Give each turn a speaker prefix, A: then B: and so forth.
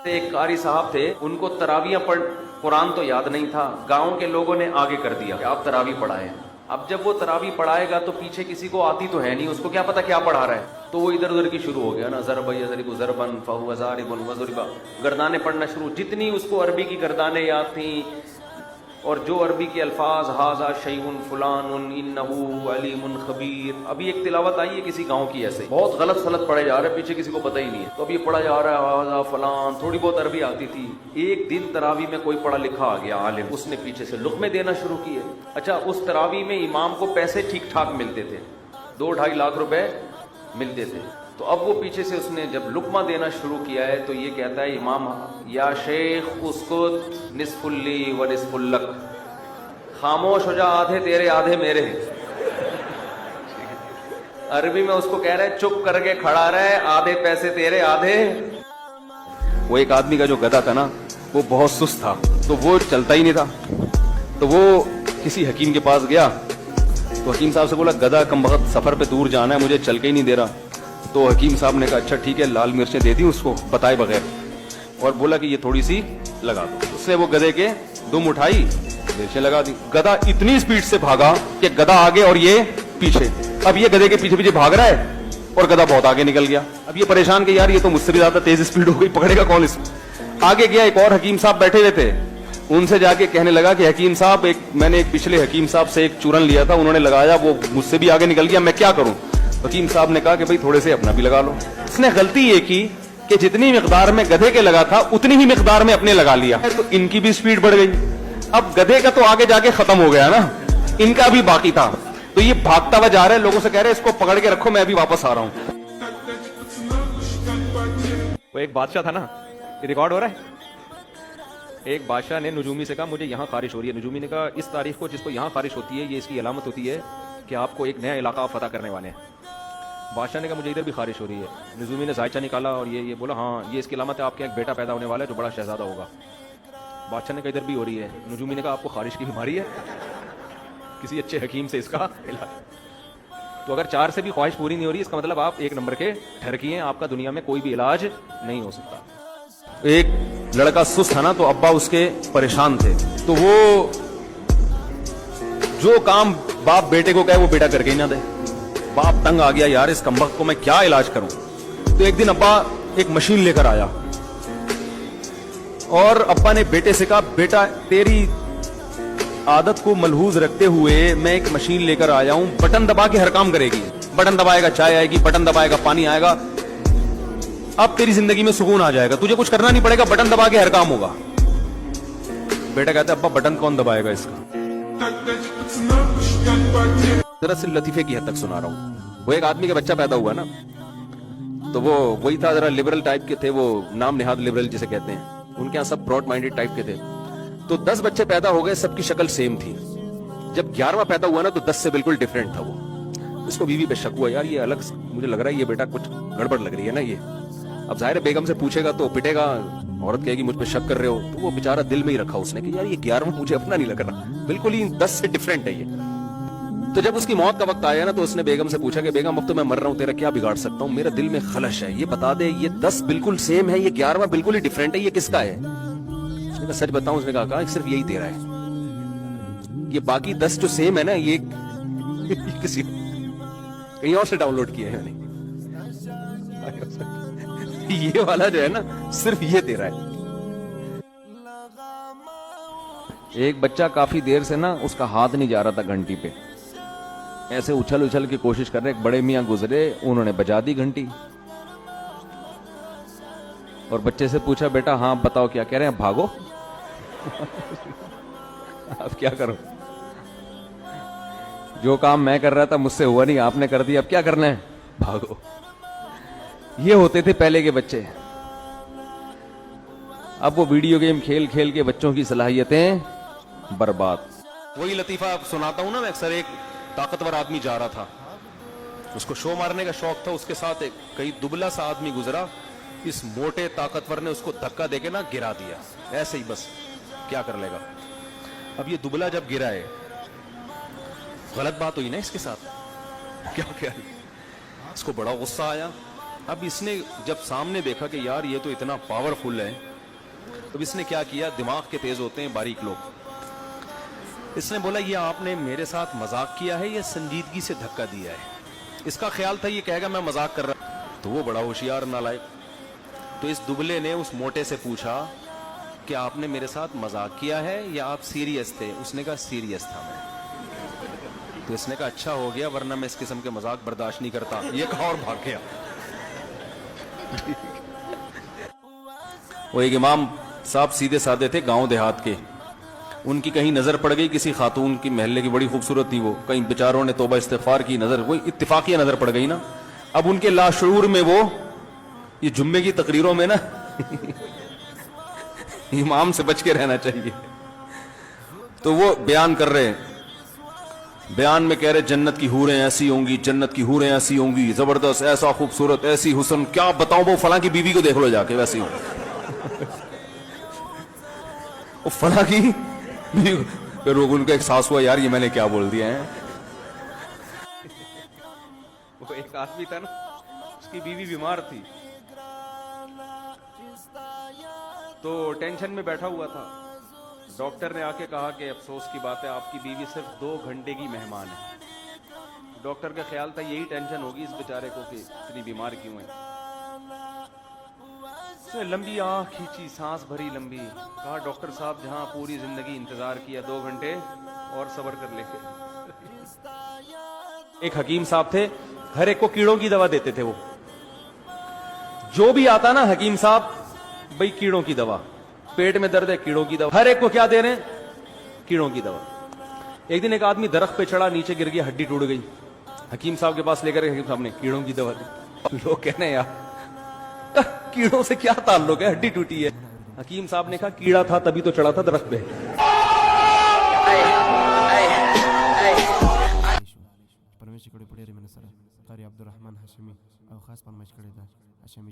A: ایک قاری صاحب تھے, ان کو تراویح پڑھ قرآن تو یاد نہیں تھا, گاؤں کے لوگوں نے آگے کر دیا کہ آپ تراویح پڑھائیں. اب جب وہ تراویح پڑھائے گا تو پیچھے کسی کو آتی تو ہے نہیں, اس کو کیا پتا کیا پڑھا رہا ہے, تو وہ ادھر ادھر کی شروع ہو گیا نا, ضرب یضرب ضربن فہو ضارب وضرب, گردانیں پڑھنا شروع. جتنی اس کو عربی کی گردانیں یاد تھیں اور جو عربی کے الفاظ, ھذا شیء فلان انہ علیم خبیر. ابھی ایک تلاوت آئی ہے کسی گاؤں کی, ایسے بہت غلط پڑھے جا رہے ہیں, پیچھے کسی کو پتہ ہی نہیں ہے, تو اب یہ پڑھا جا رہا ہے ھذا فلان. تھوڑی بہت عربی آتی تھی. ایک دن تراویح میں کوئی پڑھا لکھا آ گیا عالم, اس نے پیچھے سے لقمے دینا شروع کیے. اچھا, اس تراویح میں امام کو پیسے ٹھیک ٹھاک ملتے تھے, 2-2.5 لاکھ روپے ملتے تھے. تو اب وہ پیچھے سے اس نے جب لقمہ دینا شروع کیا ہے تو یہ کہتا ہے امام, یا شیخ اسکت نصف لی و نصف لک, خاموش ہو جا, آدھے تیرے آدھے میرے. عربی میں اس کو کہہ رہے چپ کر کے کھڑا رہے, آدھے پیسے تیرے آدھے. وہ ایک آدمی کا جو گدھا تھا نا, وہ بہت سست تھا, تو وہ چلتا ہی نہیں تھا. تو وہ کسی حکیم کے پاس گیا, تو حکیم صاحب سے بولا گدھا کم وقت سفر پہ دور جانا ہے, مجھے چل کے ہی نہیں دے رہا. تو حکیم صاحب نے کہا اچھا ٹھیک ہے, لال مرچیں دے دی اس کو بتائے بغیر, اور بولا کہ یہ تھوڑی سی لگا دو. اس نے وہ گدھے کے دم اٹھائی, مرچیں لگا دی. گدھا اتنی اسپیڈ سے بھاگا کہ گدھا آگے اور یہ پیچھے. اب یہ گدھے کے پیچھے پیچھے بھاگ رہا ہے اور گدھا بہت آگے نکل گیا. اب یہ پریشان کہ یار یہ تو مجھ سے بھی زیادہ تیز اسپیڈ ہو گئی, پکڑے گا کون اس میں. آگے گیا, ایک اور حکیم صاحب بیٹھے ہوئے تھے, ان سے جا کے کہنے لگا کہ حکیم صاحب, میں نے ایک پچھلے حکیم صاحب سے ایک چورن لیا تھا, انہوں نے لگایا, وہ مجھ سے بھی آگے نکل گیا, میں کیا کروں. حکیم صاحب نے کہا کہ بھائی تھوڑے سے اپنا بھی لگا لو. اس نے غلطی یہ کی کہ جتنی مقدار میں گدھے کے لگا تھا اتنی ہی مقدار میں اپنے لگا لیا, تو ان کی بھی اسپیڈ بڑھ گئی. اب گدھے کا تو آگے جا کے ختم ہو گیا نا, ان کا بھی باقی تھا. تو یہ بھاگتا ہوا جا رہا ہے, لوگوں سے کہہ رہے اس کو پکڑ کے رکھو, میں ابھی واپس آ رہا ہوں. وہ ایک بادشاہ تھا نا, یہ ریکارڈ ہو رہا ہے. ایک بادشاہ نے نجومی سے کہا مجھے یہاں خارش ہو رہی ہے. نجومی نے کہا اس تاریخ کو جس کو یہاں خارش ہوتی ہے, یہ اس کی علامت ہوتی ہے کہ آپ کو ایک نیا علاقہ فتح کرنے والے ہیں. بادشاہ نے کہا مجھے ادھر بھی خارش ہو رہی ہے. نجومی نے ذائچہ نکالا اور یہ بولا ہاں یہ اس کی علامت ہے, آپ کے ایک بیٹا پیدا ہونے والا ہے جو بڑا شہزادہ ہوگا. بادشاہ نے کہا ادھر بھی ہو رہی ہے. نجومی نے کہا آپ کو خارش کی بیماری ہے, کسی اچھے حکیم سے اس کا علاج. تو اگر 4 سے بھی خواہش پوری نہیں ہو رہی, اس کا مطلب آپ 1 نمبر کے ٹھرکی ہیں, آپ کا دنیا میں کوئی بھی علاج نہیں ہو سکتا. ایک لڑکا سست تھا نا, تو ابا اس کے پریشان تھے, تو وہ جو کام باپ بیٹے کو کہے وہ بیٹا کر کے ہی نہ دے. باپ تنگ آ گیا, یار اس کمبخت کو میں کیا علاج کروں. تو ایک دن ابا ایک مشین لے کر آیا, اور ابا نے بیٹے سے کہا بیٹا تیری عادت کو ملحوظ رکھتے ہوئے میں ایک مشین لے کر آیا ہوں, بٹن دبا کے ہر کام کرے گی. بٹن دبائے گا چائے آئے گی, بٹن دبائے گا پانی آئے گا. اب تیری زندگی میں سکون آ جائے گا, تجھے کچھ کرنا نہیں پڑے گا, بٹن دبا کے ہر کام ہوگا. بیٹا کہتا ہے ابا بٹن کون دبائے گا اس کا. دراصل لطیفے کی حد تک سنا رہا ہوں. وہ ایک آدمی کا بچہ پیدا ہوا نا, تو وہ وہی تھا, ذرا لبرل ٹائپ کے تھے, وہ نام نہاد لبرل جسے کہتے ہیں. ان کے یہاں سب براڈ مائنڈیڈ ٹائپ کے تھے. تو 10 بچے پیدا ہو گئے, سب کی شکل سیم تھی. جب 11واں پیدا ہوا نا تو 10 سے بالکل ڈیفرنٹ تھا وہ. اس کو بیوی پہ شک ہوا, یار یہ الگ مجھے لگ رہا ہے, یہ بیٹا کچھ گڑبڑ لگ رہی ہے نا یہ. اب ظاہر بیگم سے پوچھے گا تو پٹے گا, عورت کہے گی مجھ پہ شک کر رہے ہو. تو وہ بیچارہ دل میں ہی رکھا اس نے کہ یار یہ 11واں مجھے اپنا نہیں لگ رہا, بالکل ہی 10 سے ڈیفرنٹ ہے یہ. تو جب اس کی موت کا وقت آیا نا, تو اس نے بیگم سے پوچھا کہ بیگم اب تو میں مر رہا ہوں, تیرا کیا بگاڑ سکتا ہوں, میرا دل میں خلش ہے, یہ بتا دے یہ 10 بالکل سیم ہے, یہ 11واں بالکل ہی ڈیفرنٹ ہے, یہ کس کا ہے. اس نے کہا سچ بتاؤں, اس نے کہا صرف یہی تیرا ہے, یہ باقی 10 جو سیم ہے نا یہ کسی کہیں اور سے ڈاؤن لوڈ کیے ہیں, یہ والا جو ہے نا صرف یہ تیرا ہے. ایک بچہ کافی دیر سے نا اس کا ہاتھ نہیں جا رہا تھا گھنٹی پہ, ایسے اچھل اچھل کی کوشش کر رہے. ایک بڑے میاں گزرے, انہوں نے بجا دی گھنٹی, اور بچے سے پوچھا بیٹا ہاں بتاؤ کیا کہہ رہے ہیں, بھاگو. اب کیا کروں, جو کام میں کر رہا تھا مجھ سے ہوا نہیں, آپ نے کر دیا, اب کیا کرنا ہے, بھاگو. یہ ہوتے تھے پہلے کے بچے. اب وہ ویڈیو گیم کھیل کھیل کے بچوں کی صلاحیتیں برباد. وہی لطیفہ آپ سناتا ہوں نا میں اکثر. ایک طاقتور آدمی جا رہا تھا, اس کو شو مارنے کا شوق تھا, اس کے ساتھ ایک کئی دبلا سا آدمی گزرا. اس موٹے طاقتور نے اس کو دھکا دے کے نا گرا دیا, ایسے ہی بس, کیا کر لے گا. اب یہ دبلا جب گرا ہے, غلط بات ہوئی نا اس کے ساتھ, کیا اس کو بڑا غصہ آیا, اب اس نے جب سامنے دیکھا کہ یار یہ تو اتنا پاورفل ہے، تو اس نے کیا کیا، دماغ کے تیز ہوتے ہیں باریک لوگ، اس نے بولا یہ آپ نے میرے ساتھ مذاق کیا ہے یا سنجیدگی سے دھکا دیا ہے؟ اس کا خیال تھا یہ کہے گا میں مذاق کر رہا، تو وہ بڑا ہوشیار نالائق، تو اس دبلے نے اس موٹے سے پوچھا کہ آپ نے میرے ساتھ مذاق کیا ہے یا آپ سیریس تھے؟ اس نے کہا سیریس تھا میں، تو اس نے کہا اچھا ہو گیا ورنہ میں اس قسم کے مذاق برداشت نہیں کرتا، یہ کہا اور بھاگ گیا۔ وہ ایک امام صاحب سیدھے سادے تھے گاؤں دیہات کے، ان کی کہیں نظر پڑ گئی کسی خاتون کی، محلے کی بڑی خوبصورت تھی وہ، کہیں بیچاروں نے توبہ استغفار کی، نظر کوئی اتفاقیہ نظر پڑ گئی نا، اب ان کے لاشعور میں وہ یہ جمعے کی تقریروں میں نا امام سے بچ کے رہنا چاہیے، تو وہ بیان کر رہے ہیں، بیان میں کہہ رہے جنت کی حوریں ایسی ہوں گی، جنت کی حوریں ایسی ہوں گی، زبردست، ایسا خوبصورت، ایسی حسن، کیا بتاؤں وہ فلاں کی بیوی کو دیکھ لو جا کے ویسی ہوں وہ فلاں کی، پھر وہ ان کا احساس ہوا یار یہ میں نے کیا بول دیا ہے۔ وہ ایک آدمی تھا نا، اس کی بیوی بیمار تھی، تو ٹینشن میں بیٹھا ہوا تھا، ڈاکٹر نے آ کے کہا کہ افسوس کی بات ہے آپ کی بیوی صرف 2 گھنٹے کی مہمان ہے۔ ڈاکٹر کا خیال تھا یہی ٹینشن ہوگی اس بیچارے کو کہ اتنی بیمار کیوں ہے، اس نے لمبی آنکھ کھینچی، سانس بھری لمبی، کہا ڈاکٹر صاحب جہاں پوری زندگی انتظار کیا 2 گھنٹے اور صبر کر لے کے۔ ایک حکیم صاحب تھے، ہر ایک کو کیڑوں کی دوا دیتے تھے، وہ جو بھی آتا نا حکیم صاحب بھئی کیڑوں کی دوا، پیٹ میں درد ہے کیڑوں کی دوا، ہر ایک کو کیا دے رہے ہیں، کیڑوں کی دوا۔ ایک دن ایک آدمی درخت پہ چڑھا، نیچے گر گیا، ہڈی ٹوٹ گئی، حکیم صاحب کے پاس لے کر حکیم صاحب نے کیڑوں کی دوا دی، لوگ کہنے یار کیڑوں سے کیا تعلق ہے، ہڈی ٹوٹی ہے، حکیم صاحب نے کہا کیڑا تھا تبھی تو چڑھا تھا درخت پہ۔
B: پرمیش کڑے پڑے رے من سره قاری عبدالرحمن هاشمی او خاص پرمیش کړی دا هاشمی